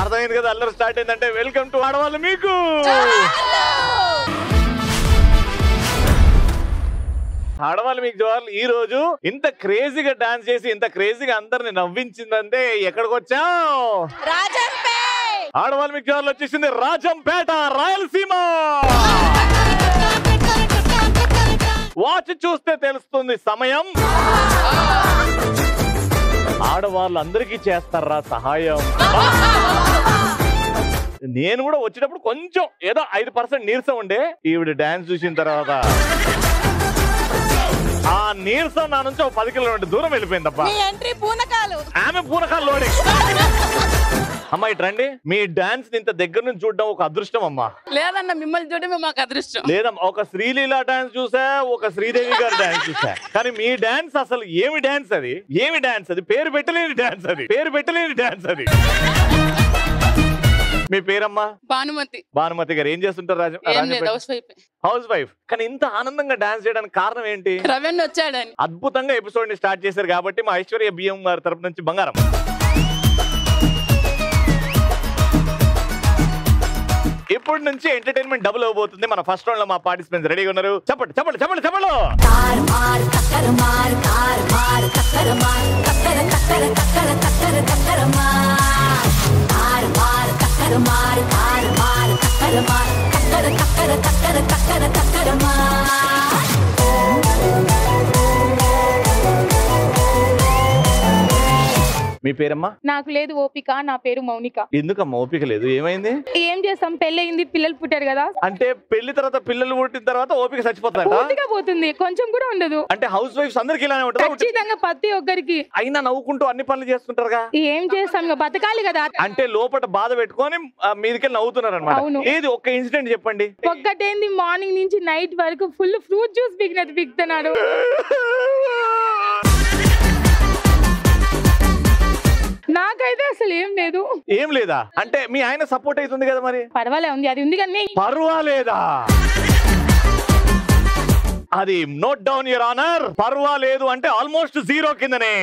అర్థమైంది కదా, అల్లరి స్టార్ట్ అయిందంటే వెల్కమ్ టు ఆడవాళ్ళు మీకు. ఆడవాళ్ళు మీకు జోహార్లు. ఈ రోజు ఇంత క్రేజీగా డాన్స్ చేసి ఇంత క్రేజీగా అందరిని నవ్వించిందంటే ఎక్కడికి వచ్చాం? ఆడవాళ్ళు మీకు జోహార్లు వచ్చేసింది రాజంపేట, రాయలసీమ. వాచ్ చూస్తే తెలుస్తుంది సమయం. ఆడవాళ్ళందరికీ చేస్తారా సహాయం? నేను కూడా వచ్చేటప్పుడు కొంచెం ఏదో 5% నీరసం ఉండే. ఈవిడ డాన్స్ చూసిన తర్వాత ఆ నీరసం నా నుంచి 10 కిలోమీటర్ దూరం వెళ్ళిపోయిందప్ప. ఆమె పూనకాలు లోడే. అమ్మా ఇటు రండి. మీ డాన్స్ ఇంత దగ్గర నుంచి చూడడం ఒక అదృష్టం అమ్మా. లేదన్న, మిమ్మల్ని చూడడమే మాకు అదృష్టం. లేదమ్మా, ఒక శ్రీలీల డాన్స్ చూసా, ఒక శ్రీదేవి గారి డాన్స్ చూసా, కానీ మీ డాన్స్ అసలు ఏమి డాన్స్ అది? ఏమి డాన్స్ అది? పేరు పెట్టలేని డాన్స్ అది, పేరు పెట్టలేని డాన్స్ అది. మీ పేరమ్మా? భానుమతి. భానుమతి గారు ఏం చేస్తుంటారు? House wife. కానీ ఇంత ఆనందంగా డాన్స్ చేయడానికి కారణం ఏంటి? రవెన్ వచ్చాడని. అద్భుతంగా ఎపిసోడ్ ని స్టార్ట్ చేశారు కాబట్టి మా ఐశ్వర్య బియ్యం గారి తరపు నుంచి బంగారం. ఇప్పటి నుంచి ఎంటర్టైన్మెంట్ డబుల్ అవబోతుంది. మన ఫస్ట్ రౌండ్ లో మా పార్టిసిపెంట్స్ రెడీగా ఉన్నారు. చెప్పండి చెప్పండి చెప్పండి చెప్పండి. మీ పేరమ్మా? నాకు లేదు ఓపిక. నా పేరు మౌనిక. ఎందుకమ్మా ఓపిక లేదు? ఏమైంది? ఏం చేస్తాం, పెళ్ళయింది, పిల్లలు పుట్టారు కదా. అంటే పెళ్లి తర్వాత పిల్లలు పుట్టిన తర్వాత ఓపిక చచ్చిపోతాయి, పోతుంది, కొంచెం కూడా ఉండదు. అంటే హౌస్ వైఫ్స్ అందరికి ఇలానే ఉంటుంది ఖచ్చితంగా, ప్రతి ఒక్కరికి. అయినా నవ్వుకుంటూ అన్ని పనులు చేస్తుంటారుగా. ఏం చేస్తాం, బతకాలి కదా. అంటే లోపల బాధ పెట్టుకొని మీదకి నవ్వుతున్నారు అనమాట. ఏది ఒక్క ఇన్సిడెంట్ చెప్పండి. ఒక్కటేంది, మార్నింగ్ నుంచి నైట్ వరకు ఫుల్ ఫ్రూట్ జ్యూస్ బిగుతున్నాడు. నాకైతే అసలు ఏం లేదు. ఏం లేదా? అంటే మీ ఆయన సపోర్ట్ అవుతుంది కదా మరి? పర్వాలే ఉంది, అది ఉంది కానీ. పర్వాలేదా? అది నోట్ డౌన్ యువర్ ఆనర్. పర్వాలేదు అంటే ఆల్మోస్ట్ 0 కిందనే.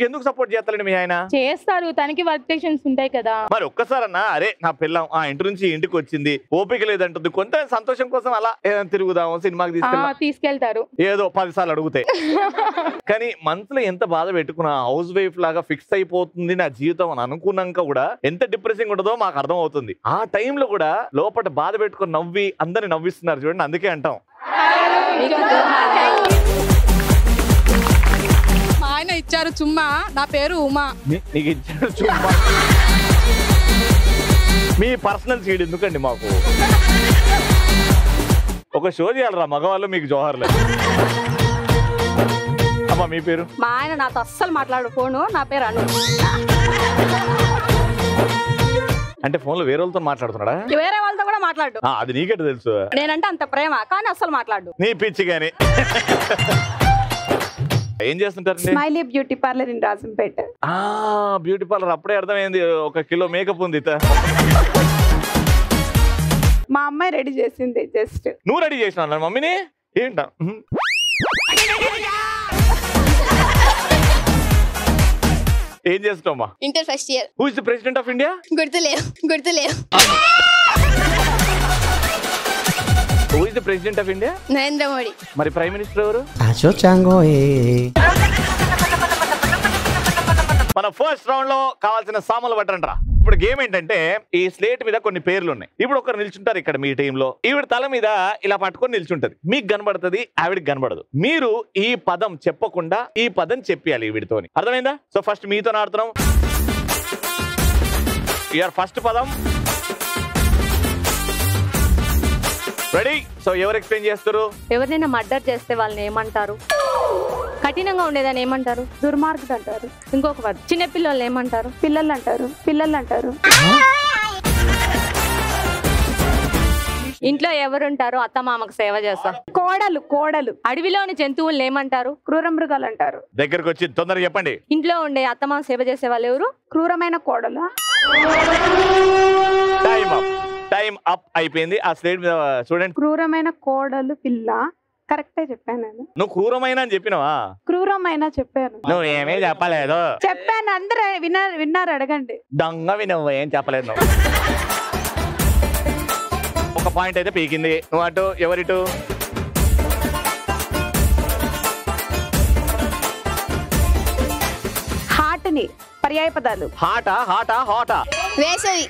ఎందుకు సపోర్ట్ చేస్తారండి మీ ఆయన? చేస్తారు, తనకి వర్క్ టెన్షన్స్ ఉంటాయి కదా. మరి ఒక్కసారన్నా అరే నా పిల్లం ఆ ఇంటి నుంచి ఇంటికి వచ్చింది, ఓపిక లేదంటుంది, కొంత సంతోషం కోసం అలా ఏదైనా తిరుగుదాం, సినిమాకి తీసుకెళ్తారు, ఏదో 10 సార్లు అడుగుతాయి. కానీ మనసులో ఎంత బాధ పెట్టుకున్నా హౌస్ వైఫ్ లాగా ఫిక్స్ అయిపోతుంది నా జీవితం అని అనుకున్నాక కూడా ఎంత డిప్రెసింగ్ ఉంటుందో మాకు అర్థం అవుతుంది. ఆ టైంలో కూడా లోపల బాధ పెట్టుకుని నవ్వి అందరిని నవ్విస్తున్నారు చూడండి, అందుకే అంటాం. ఆయన ఇచ్చారు చుమ్మా. నా పేరు ఉమా. నీకు ఇచ్చారు చుమ్మా? మీ పర్సనల్ సీడ్ ఎందుకండి మాకు? ఒక షో చేయాలరా మగవాళ్ళు మీకు జోహార్లు. అమ్మా మీ పేరు? మా ఆయన నాతో అస్సలు మాట్లాడు ఫోను. నా పేరు అను. అంటే ఫోన్ లో వేరే వాళ్ళతో మాట్లాడుతున్నాడా? వేరే వాళ్ళతో కూడా మాట్లాడు. అది నీకెట తెలుసు? నేనంటే అంత ప్రేమ, కానీ అస్సలు మాట్లాడు. నీ పిచ్చి గాని. ఏం చేస్తుంటారు? Smiley beauty parlour in Rajampet. Beauty parlour. అప్పుడే అర్థమైంది 1 కిలో మేకప్ ఉంది. మా అమ్మాయి రెడీ చేసింది. జస్ట్ నువ్వు రెడీ చేసిన మమ్మీని ఏంట? ఏం చేస్తావమ్మా? Inter first year. Who is the president of India? గుర్తులేవు. Who is the president of India? Narendra Modi. మరి ప్రైమ్ మినిస్టర్ ఎవరు? మన ఫస్ట్ రౌండ్ లో కావాల్సిన సామాన్లు పట్టండి రా. ఇప్పుడు గేమ్ ఏంటంటే ఈ స్లేట్ మీద కొన్ని పేర్లు ఉన్నాయి. ఇప్పుడు ఒకరు నిల్చుంటారు ఇక్కడ మీ టీంలో. ఈవిడ తల మీద ఇలా పట్టుకొని నిల్చుంటది. మీకు కనబడుతుంది, ఆవిడకి కనబడదు. మీరు ఈ పదం చెప్పకుండా ఈ పదం చెప్పాలి ఈవిడితోని. అర్థమైందా? సో ఫస్ట్ మీతో ఆడుతున్నాం. యువర్ ఫస్ట్ పదం రెడీ? సో ఎవరు ఎక్స్ప్లెయిన్ చేస్తారు? ఎవరినైనా మర్డర్ చేస్తే వాళ్ళని ఏమంటారు? కఠినంగా ఉండేదాన్ని ఏమంటారు? దుర్మార్గుడు అంటారు. ఇంకొక పదం. చిన్న పిల్లలు ఏమంటారు? పిల్లలు అంటారు. ఇంట్లో ఎవరుంటారు అత్తమామకు సేవ చేస్తారు? కోడలు. అడవిలోని జంతువులను ఏమంటారు? క్రూర మృగాలు అంటారు. దగ్గరకు వచ్చి తొందరగా చెప్పండి. ఇంట్లో ఉండే అత్తమామ సేవ చేసే వాళ్ళు ఎవరు? క్రూరమైన కోడలు. టైం అప్ అయిపోయింది. ఆ స్లేట్ మీద చూడండి. క్రూరమైన కోడలు పిల్ల కరెక్టే చెప్పాను నేను. నువ్వు క్రూరమైన అని చెప్పినవా? క్రూరమైన చెప్పాను. నువ్వు ఏమీ చెప్పలేదు. చెప్పాను, అందరూ విన్నారు, అడగండి. దొంగ వినవు, ఏం చెప్పలేదు నువ్వు. ఒక పాయింట్ అయితే పీకింది. నువ్వు అటు, ఎవరిటు? హార్ట్ని పర్యాయ పదాలు. హాటా హాటా హాటా. వేసవి.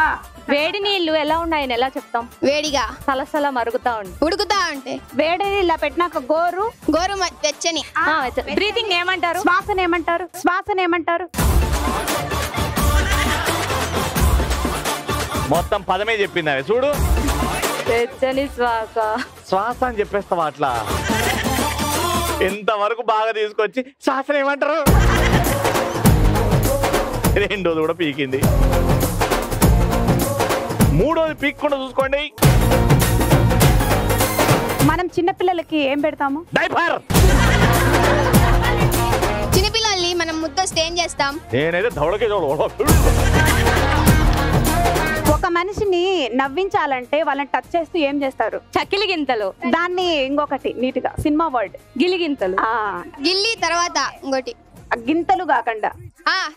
ఆ, వేడి నీళ్లు ఎలా ఉన్నాయని ఎలా చెప్తాం? వేడిగా. సలసల మరుగుతా ఉంది. ఉడుకుతా ఉంటే. వేడిని ఇలా పెట్టినాక గోరు. వెచ్చని. బ్రీతింగ్ ఏమంటారు? శ్వాసను ఏమంటారు? మొత్తం పదమే చెప్పింది అవి చూడు. వెచ్చని శ్వాస. శ్వాస అని చెప్పేస్తావా అట్లా? ఎంతవరకు బాగా తీసుకొచ్చి శ్వాసను ఏమంటారు? రెండోది కూడా పీకింది. మూడోది పీక్కుండా చూసుకోండి. మనం చిన్నపిల్లలకి ఏం పెడతాము? డైపర్. చిన్నపిల్లల్ని మనం ముద్దొస్తే ఏం చేస్తాం? నేనైతే దౌడకే ఒక మనిషిని నవ్వించాలంటే వాళ్ళని టచ్ చేస్తూ ఏం చేస్తారు? చకిలి గింతలు. దాన్ని ఇంకొకటి నీట్ గా సినిమా వర్డ్ గిలిగింతలు. గిల్లి తర్వాత ఇంకోటి గింతలు కాకుండా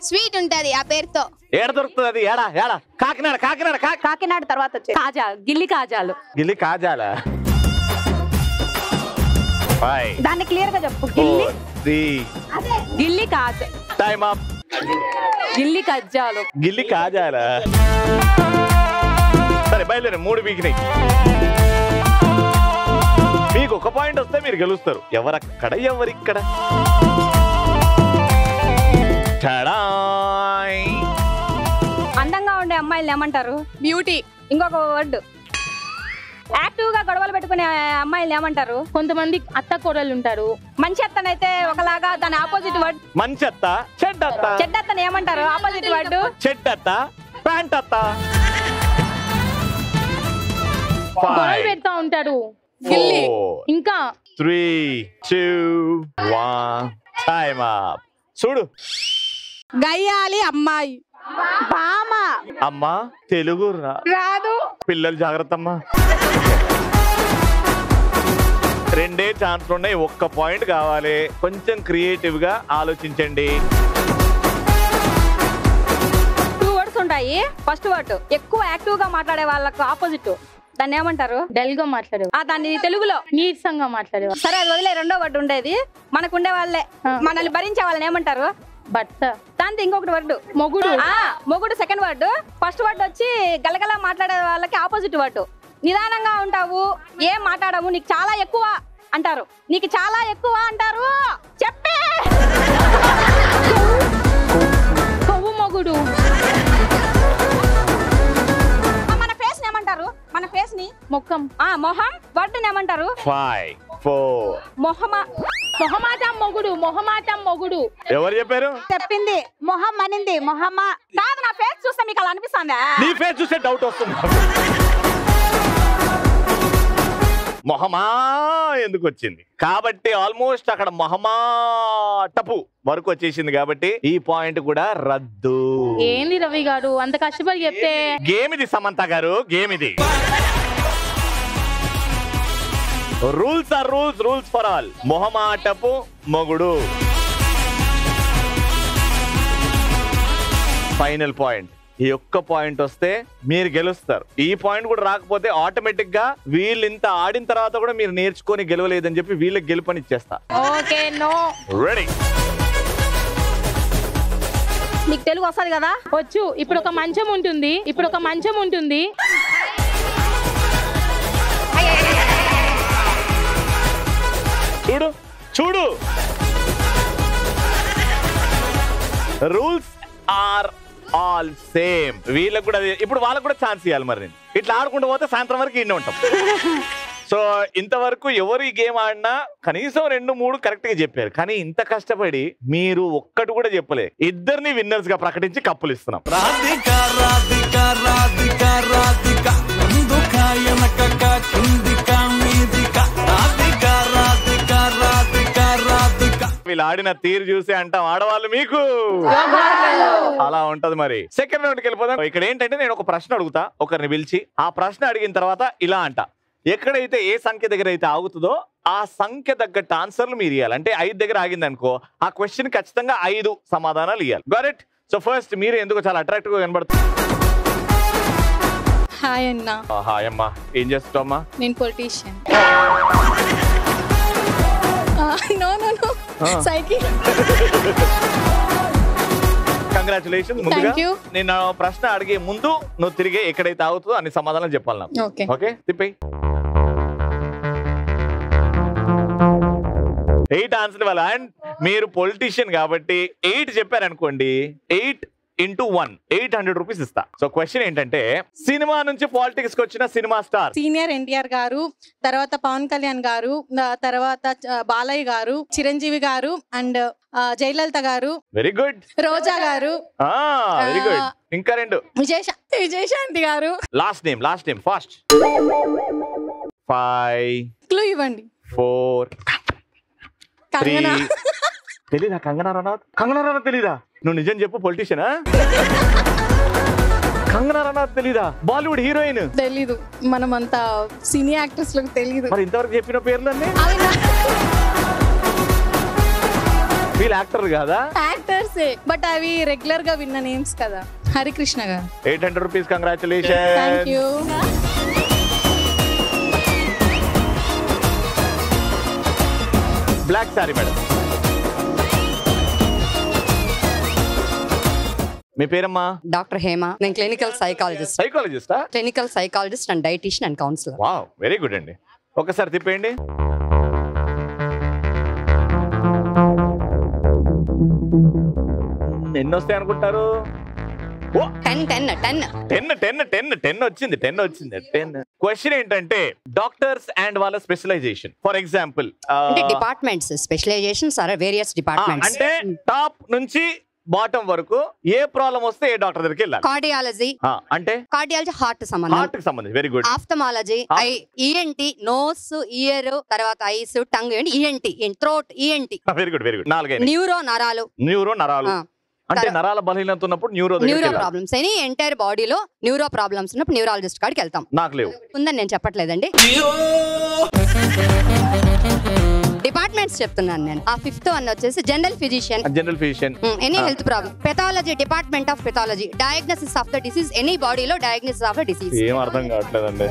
స్వీట్ ఉంటది ఆ పేరుతో. ఏడ దొరుకుతుంది అది? ఏడా ఏడా? కాకినాడ కాకినాడ కాకినాడ తర్వాత వచ్చే కాజా. గిల్లి కాజాలు. గిల్లి కాజాలా? దాన్ని క్లియర్ గా చెప్పు. గిల్లి. గిల్లి కాజా. Time up. గిల్లి కజ్జాలు. గిల్లి కాజాలా? సరే బయలుదేరి. 3 పీకినాయి. మీకు ఒక పాయింట్ వస్తే మీరు గెలుస్తారు. ఎవరక్కడ ఎవరిక్కడ? అందంగా ఉండే అమ్మాయిలు ఏమంటారు? బ్యూటీ. ఇంకొక వర్డ్. యాక్టివ్ గా గొడవలు పెట్టుకునే అమ్మాయిలు ఏమంటారు? కొంతమంది అత్త కూరలు ఉంటారు. మంచి అత్తనైతే ఒకలాగా, దాని ఆపోజిట్ వర్డ్. మంచి అత్త, చెడ్డత్త. చెడ్డత్తని ఏమంటారు? Opposite word. చెడ్డత్త, ప్యాంట్ అత్త. గొడవలు పెడతా ఉంటారు. గిల్లి. ఇంకా 3, 2, 1 టైమ్ అప్. చూడు. గయ్యాలి అమ్మాయి. బామ. అమ్మా తెలుగు రాదు. పిల్లలు జాగ్రత్త అమ్మా. 2 ఛాన్స్ ఉన్నాయి. 1 పాయింట్ కావాలి. కొంచెం క్రియేటివ్ గా ఆలోచించండి. 2 వర్డ్స్ ఉంటాయి. ఫస్ట్ వర్డ్ ఎక్కువ యాక్టివ్ గా మాట్లాడే వాళ్ళకు ఆపోజిట్, దాన్ని ఏమంటారు? డల్ గా మాట్లాడే. దాన్ని తెలుగులో నీరసంగా మాట్లాడేవారు. సరే అది వదిలే. రెండో వర్డ్ ఉండేది మనకు ఉండే వాళ్ళే, మనల్ని భరించే వాళ్ళని ఏమంటారు? భర్త. దాంతో ఇంకొకటి వర్డ్ మొగుడు. మొగుడు సెకండ్ వర్డ్. ఫస్ట్ వర్డ్ వచ్చి గలగలా మాట్లాడే వాళ్ళకి ఆపోజిట్ వర్డ్. నిదానంగా ఉంటావు, ఏం మాట్లాడవు, నీకు చాలా ఎక్కువ అంటారు. నీకు చాలా ఎక్కువ అంటారు. చెప్పే. కొవ్వు మొగుడు. మన ఫేస్ ని ఏమంటారు? మన ఫేస్ ని మొక్కం. మొహం వర్డ్ ని ఏమంటారు? 5, 4. మొహమాటం మొగుడు. మొహమాటం మొగుడు. ఎవరు చెప్పారు? చెప్పింది మొహం అనింది. మొహమ్మా కాదు, నా ఫేస్ చూస్తే మీకు అలా అనిపిస్తుందా? నీ ఫేస్ చూస్తే డౌట్ వస్తుంది. మొహమా ఎందుకు వచ్చింది కాబట్టి ఆల్మోస్ట్ అక్కడ మొహమాటపు వరకు వచ్చేసింది కాబట్టి ఈ పాయింట్ కూడా రద్దు. ఏంది రవి గారు అంత కష్టపడి చెప్తే? గేమ్ ఇది సమంత గారు, గేమ్ ఇది. Rules are rules, rules for all. మొహమాటపు మొగుడు. Final point. ఈ ఒక్క పాయింట్ వస్తే మీరు గెలుస్తారు. ఈ పాయింట్ కూడా రాకపోతే ఆటోమేటిక్ గా వీళ్ళు ఇంత ఆడిన తర్వాత కూడా మీరు నేర్చుకొని గెలవలేదని చెప్పి వీళ్ళకి గెలుపని ఇచ్చేస్తా. Okay no. రెడీ? మీకు తెలుగు వస్తుంది కదా? వచ్చు. ఇప్పుడు ఒక మంచం ఉంటుంది. చూడు చూడు. Rules are all same. వీళ్ళకి కూడా ఇప్పుడు వాళ్ళకు కూడా ఛాన్స్ ఇవ్వాలి. మరి నేను ఇట్లా ఆడుకుంటూ పోతే సాయంత్రం వరకు ఇన్ని ఉంటాం. సో ఇంతవరకు ఎవరు ఈ గేమ్ ఆడినా కనీసం 2, 3 కరెక్ట్ గా చెప్పారు. కానీ ఇంత కష్టపడి మీరు ఒక్కటి కూడా చెప్పలేదు. ఇద్దరిని విన్నర్స్ గా ప్రకటించి కప్పులు ఇస్తున్నాం. వీళ్ళు ఆడిన తీరు చూసి అంటాం ఆడవాళ్ళు మీకు అలా ఉంటది. మరి సెకండ్ రౌండ్కి వెళ్ళిపోదాం. ఇక్కడ ఏంటంటే నేను ఒక ప్రశ్న అడుగుతా ఒకరిని పిలిచి, ఆ ప్రశ్న అడిగిన తర్వాత ఇలా అంట, ఎక్కడైతే ఏ సంఖ్య దగ్గర అయితే ఆగుతుందో ఆ సంఖ్య తగ్గట్టు ఆన్సర్లు మీరు ఇవ్వాలి. అంటే 5 దగ్గర ఆగింది అనుకో, ఆ క్వశ్చన్ ఖచ్చితంగా 5 సమాధానాలు ఇవ్వాలి. Got it? సో ఫస్ట్ మీరు ఎందుకు చాలా అట్రాక్టివ్ గా కనబడుతుంది. హాయ్ అన్న, హాయ్ అమ్మా, ఏం చేస్తావమ్మా? నేను politician. No no no, cycle. Congratulation. ముందుగా Thank you. నేను ప్రశ్న అడిగే ముందు నువ్వు తిరిగే ఎక్కడైతే ఆగుతుందో అన్ని సమాధానాలు చెప్పాలి నాకు. ఓకే ఓకే, తిప్పి 8 ఆన్సర్ ఇవ్వాలి. అండ్ మీరు పొలిటీషియన్ కాబట్టి 8 చెప్పారనుకోండి, 8 into 1 800 రూపీస్ ఇస్తా. సో క్వశ్చన్ ఏంటంటే, సినిమా నుంచి పాలిటిక్స్ కి వచ్చిన సినిమా స్టార్. సీనియర్ ఎన్టీఆర్ గారు, తర్వాత పవన్ కళ్యాణ్ గారు, తర్వాత బాలయ్య గారు, చిరంజీవి గారు, అండ్ జయలలిత గారు, వెరీ గుడ్. రోజా గారు, వెరీ గుడ్. ఇంకా 2. విజయశాంతి గారు. Last name fast. 5 క్లూ ఇవ్వండి. 4 3. కంగనా. తెలీదా కంగనా రనౌత్? కంగనా రనౌత్ తెలీదా? నువ్వు నిజం చెప్పు, పొలిటీషియనా? కంగనా రనౌత్ తెలీదా? బాలీవుడ్ హీరోయిన్. తెలీదు, మనం అంతా సినీ యాక్టర్స్ లకు తెలీదు. మరి ఇంతవరకు చెప్పిన పేర్లన్నీ వీళ్ళు యాక్టర్ కాదా? యాక్టర్స్, బట్ అవి రెగ్యులర్ గా విన్న నేమ్స్ కదా. హరికృష్ణ గారు. 800 rupees. Congratulation. Thank you. Black sorry madam. మీ పేరమ్మా? డాక్టర్ హేమ. నేను క్లినికల్ సైకాలజిస్ట్. సైకాలజిస్టా? Clinical psychologist and dietician and counsellor. Wow, very good అండి. ఒకసారి తిప్పేయండి. ఎన్ని వస్తాయి అనుకుంటారు? 10 వచ్చింది. 10 క్వశ్చన్ ఏంటంటే, డాక్టర్స్ అండ్ వాళ్ళ specialization. For example departments specializations are various departments. అంటే టాప్ నుంచి బాటం వరకు ఏ ప్రాబ్లం వస్తే ఏ డాక్టర్ దగ్గరికి వెళ్ళాలి? కార్డియాలజీ అంటే కార్డియాలజీ హార్ట్ సంబంధం. హార్ట్ కి సంబంధించి. Very good. Ophthalmology ENT, nose, ear, తర్వాత eyes, tongue, ENT, throat, ENT. Very good. 4. Neuro, నరాలు. అంటే నరాల బలహీనత ఉన్నప్పుడు న్యూరో ప్రాబ్లమ్స్. ఎనీ ఎంటైర్ బాడీలో న్యూరో ప్రాబ్లమ్స్ ఉన్నప్పుడు న్యూరాలజిస్ట్ కాడికి వెళ్తాం. నాకు లేవు. ఉందని నేను చెప్పట్లేదండి, డిపార్ట్మెంట్స్ చెప్తున్నాను నేను. ఆ 5th వన్ వచ్చేసి general physician. Any health problem. Pathology, department of pathology. Diagnosis of the disease, any బాడీలో డయాగ్నోసిస్ ఆఫ్ ద డిసీజ్. ఏం అర్థం కావట్లేదండి.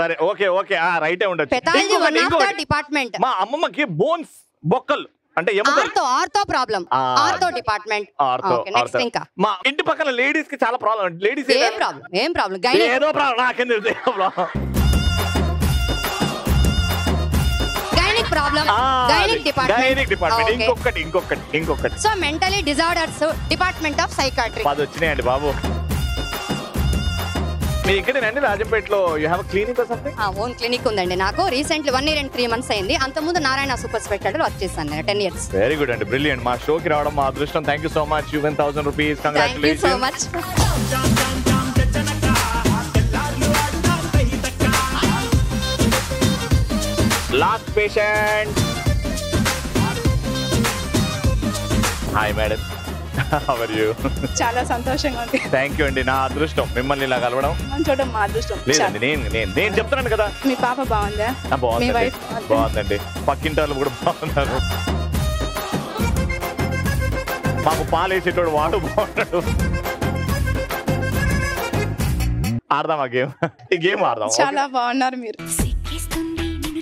సరే, ఓకే రైటే ఉండొచ్చు. Pathology one of the department. మా అమ్మమ్మకి బోన్స్, బొక్కలు అంటే ortho problem. Ortho department. Okay, next ఇంకా మా ఇంటి పక్కన లేడీస్ కి చాలా ప్రాబ్లం. లేడీస్ ఏం ప్రాబ్లం? ఏదో ప్రాబ్లం, నాకేం తెలుసు. Gynaec problem. Gynaec department. ఇంకొకటి. So mentally disorders, department of psychiatry. 10 వచ్చినాయండి బాబు. మీ ఇక్కడేనండి రాజంపేటలో you have clinic or something? Own clinic ఉందండి నాకు. రీసెంట్లీ 1 year and 3 months అయింది. అంతకుముందు నారాయణ సూపర్ స్పెషాలిటీ వర్క్ చేశాను నేను 10 years. వెరీ గుడ్ అండి, బ్రిలియంట్. మా షోకి రావడం మా అదృష్టం. Thank you so much. 1000 rupees. Congratulations. Thank you so much. Last patient. Hi madam, how are you? చాలా సంతోషంగా ఉంది. థ్యాంక్ యూ అండి. నా అదృష్టం మిమ్మల్ని ఇలా కలవడం. చూడడం మా అదృష్టం. లేదండి, నేను చెప్తున్నాను కదా. మీ పాప బాగుందా? బాగుందండి. పక్కింటి వాళ్ళు కూడా బాగున్నారు. మాకు పాలేసేటోడు వాడు బాగున్నాడు. ఆడదాం ఆ గేమ్. ఈ గేమ్ ఆడదాం. చాలా బాగున్నారు మీరు.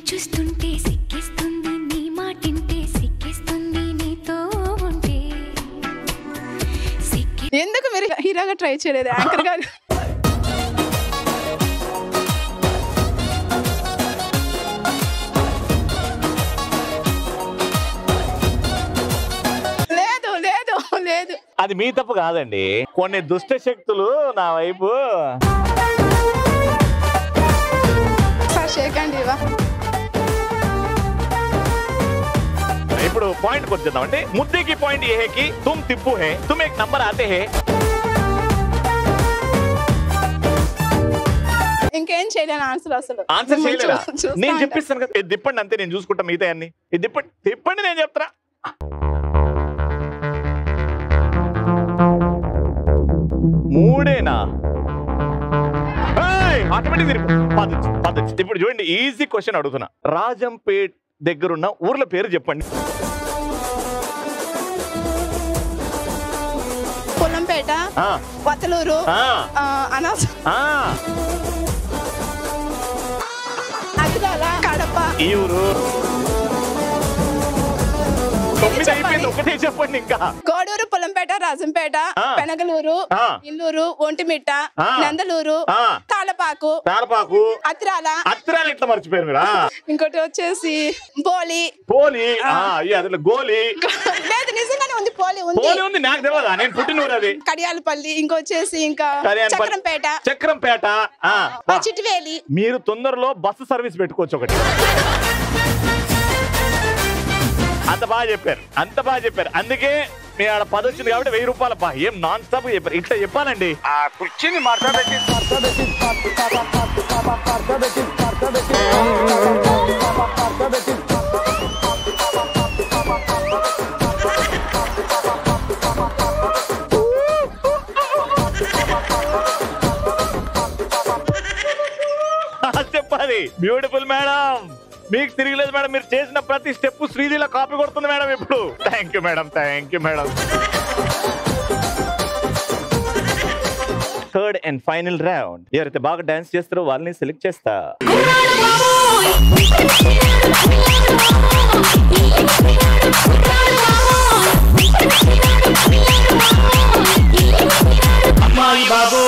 చూస్తుంటే సిక్కిస్తుంది, నీ మాటింటే సిక్కిస్తుంది, నీతో ఉంటే. ఎందుకు మీరు హీరోగా ట్రై చేయలేదు? యాంకర్ గా. లేదు. అది మీ తప్పు కాదండి, కొన్ని దుష్ట శక్తులు నా వైపు. ఇప్పుడు పాయింట్ వచ్చేద్దాం. అంటే ముద్దే కి పాయింట్ ఏ హే కి తుమ్ తిప్పు హే, తుమ్ ఏక్ నంబర్ ఆతే హే. ఇంకేం చేయలేను అసలు. ఆన్సర్ చేయలేదా? నేను చెప్పిస్తాను కదా. ఇది తిప్పండి అంతే, నేను చూసుకుంటా మిగతా అన్ని. ఇది తిప్పండి నేను చెప్తా. మూడేనా? ఆటోమేటిక్ పదొచ్చు. ఇప్పుడు చూడండి, ఈజీ క్వశ్చన్ అడుగుతున్నా. రాజంపేట్ దగ్గరున్న ఊర్ల పేరు చెప్పండి. పొలంపేట, వతలూరు, అనాస, అద్దాల, కడప. ఈ ఊరు 9 అయిపోయింది, ఒకటే చెప్పండి. ఇంకా గోడూరు, పొలంపేట, రాజంపేట, పెనగలూరు, ఇల్లూరు, ఒంటిమిట్ట, నందలూరు, తాళపాకు, అత్రాల. ఎట్లా మర్చిపోయారు మీరు? ఇంకోటి వచ్చేసి పోలి. అదిలో గోలి లేదు, నిజంగానే ఉంది, పోలి ఉంది. నాకు తెలియదా, నేను పుట్టినూరు అది. కడియాలపల్లి, ఇంకొచ్చేసి ఇంకా చక్రంపేట, చిట్టివేలి. మీరు తొందరలో బస్సు సర్వీస్ పెట్టుకోవచ్చు ఒకటి. అంత బాగా చెప్పారు. అందుకే మీ ఆడ 10 వచ్చింది కాబట్టి 1000 రూపాయలు. ఏం నాన్ స్టాప్ చెప్పారు. ఇట్లా చెప్పాలండి. ఆ కూర్చుని మాట్లాడేసి చెప్పాలి. బ్యూటిఫుల్ మేడం, మీకు తిరిగిలేదు మేడం. మీరు చేసిన ప్రతి స్టెప్ శ్రీలీల కాపీ కొడుతుంది మేడం ఇప్పుడు. Thank you madam. Third and final round. ఎవరైతే బాగా డాన్స్ చేస్తారో వాళ్ళని సెలెక్ట్ చేస్తా. అమ్మాయి బాబు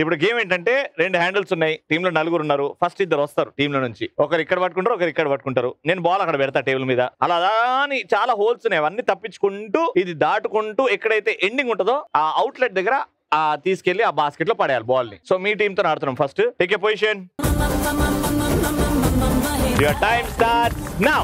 ఇప్పుడు గేమ్ ఏంటంటే 2 హ్యాండిల్స్ ఉన్నాయి. టీమ్ లో 4 ఉన్నారు. ఫస్ట్ 2 వస్తారు టీమ్ లో నుంచి. ఒకరు ఇక్కడ పట్టుకుంటారు, ఒకరు ఇక్కడ పట్టుకుంటారు. నేను బాల్ అక్కడ పెడతా టేబుల్ మీద. అలా అని చాలా హోల్స్ ఉన్నాయి. అవన్నీ తప్పించుకుంటూ ఇది దాటుకుంటూ ఎక్కడైతే ఎండింగ్ ఉంటుందో ఆ అవుట్లెట్ దగ్గర తీసుకెళ్లి ఆ బాస్కెట్ లో పడేయాలి బాల్ ని. సో మీ టీమ్ తో ఆడుతున్నాం. First take a position. Your time starts now.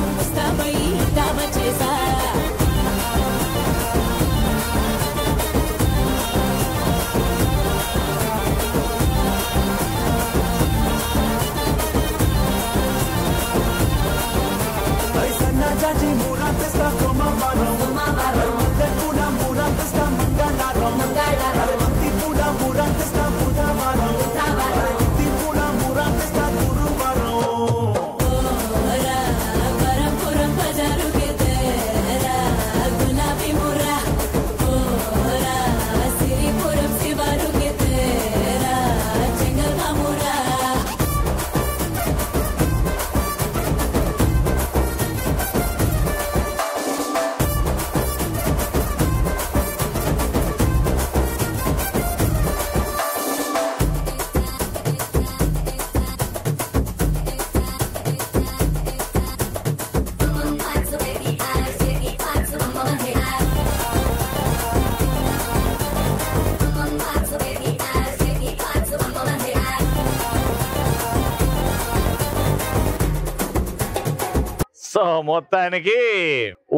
So మొత్తానికి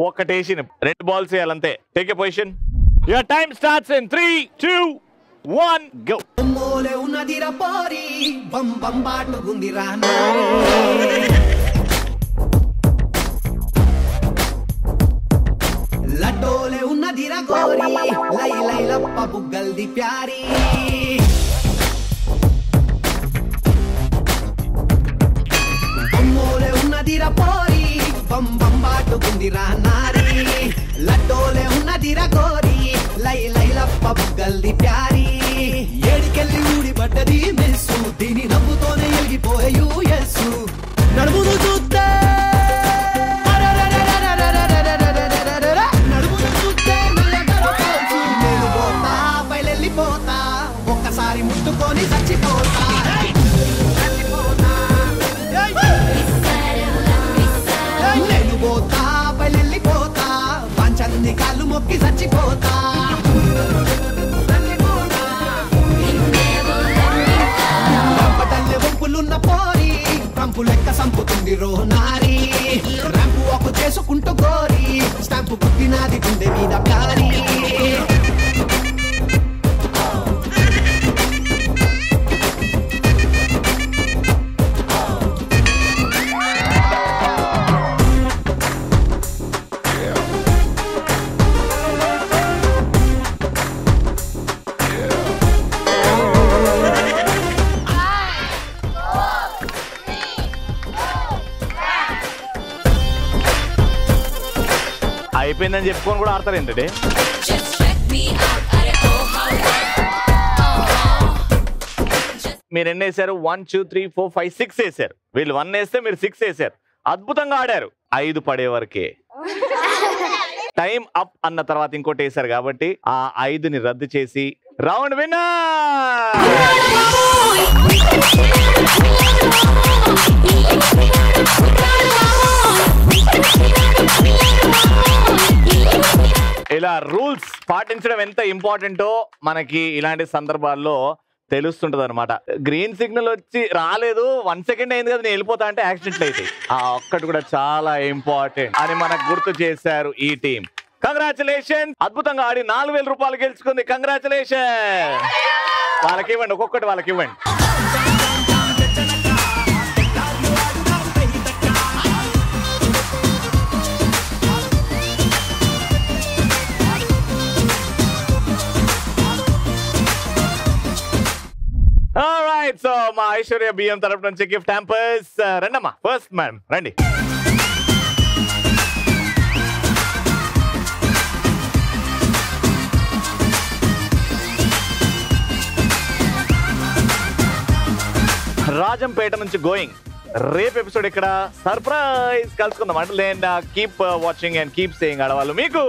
ఒకటేసి 2 బాల్స్ వేయాలంతే. Take a position. Your time starts in 3, 2, 1 go. మోలే ఉన్నదిరా పోరి బం బం బాటుగుందిరా లడ్డోలే ఉన్నదిరా గోరి లై లై లప్ప బుగ్గల్ది ప్యారీ. మోలే ఉన్నదిరా పోరి బం బం బాటుగుందిరా నారీ. లడ్డోలే ఉన్నదిరా గోరి లై లై లప్ప బుగ్గల్ది ప్యారీ. ఏడికెళ్ళి ఊడి పడ్డది మెస్సు దీని నవ్వుతోనే ఎలిగిపోయే యూఎస్సు. నడుమును చూస్తే నడుమును చూస్తే నేను పోతా పైలెళ్ళిపోతా ఒక్కసారి ముట్టుకొని చచ్చిపోతా. నేను పోతా పైలెళ్ళిపోతా పంచన్ని కాళ్ళు మొక్కి చచ్చిపోతా. వంపులున్న పోరి రంపు లెక్క సంపుతుంది రోనారి. ర్యాంపు ఒక చేసుకుంటూ గోరి స్టాంపు పుట్టినాది గుండె మీద ప్యారీ. అయిపోయిందని చెప్పుకొని కూడా ఆడతారు ఏంటంటే. మీరు ఎన్ని వేసారు? 1 2 3 4 5 6 వేసారు. వీళ్ళు 1 వేస్తే మీరు 6 వేసారు. అద్భుతంగా ఆడారు. 5 పడే వరకే. టైం అప్ అన్న తర్వాత ఇంకోటి వేసారు కాబట్టి ఆ 5ని రద్దు చేసి రౌండ్ విన్నర్. ఇలా రూల్స్ పాటించడం ఎంత ఇంపార్టెంటో మనకి ఇలాంటి సందర్భాల్లో తెలుస్తుంటది అనమాట. గ్రీన్ సిగ్నల్ వచ్చి రాలేదు, 1 సెకండ్ అయింది కదా నేను వెళ్ళిపోతా అంటే యాక్సిడెంట్ అయితే ఆ ఒక్కటి కూడా చాలా ఇంపార్టెంట్ అని మనకు గుర్తు చేశారు ఈ టీం. కంగ్రాచులేషన్, అద్భుతంగా ఆడి 4000 రూపాయలు గెలుచుకుంది. కంగ్రాచులేషన్. వాళ్ళకి ఇవ్వండి, ఒక్కొక్కటి వాళ్ళకి ఇవ్వండి. ఆల్రైట్, సో మా ఐశ్వర్య బియ్యం తరపు నుంచి గిఫ్ట్ హ్యాంపర్స్. రండమ్మా, ఫస్ట్ మేడం రండి. రాజంపేట నుంచి గోయింగ్. రేపు ఎపిసోడ్ ఇక్కడ సర్ప్రైజ్ కలుసుకుందాం. అంటే keep watching and keep saying ఆడవాళ్ళు మీకు.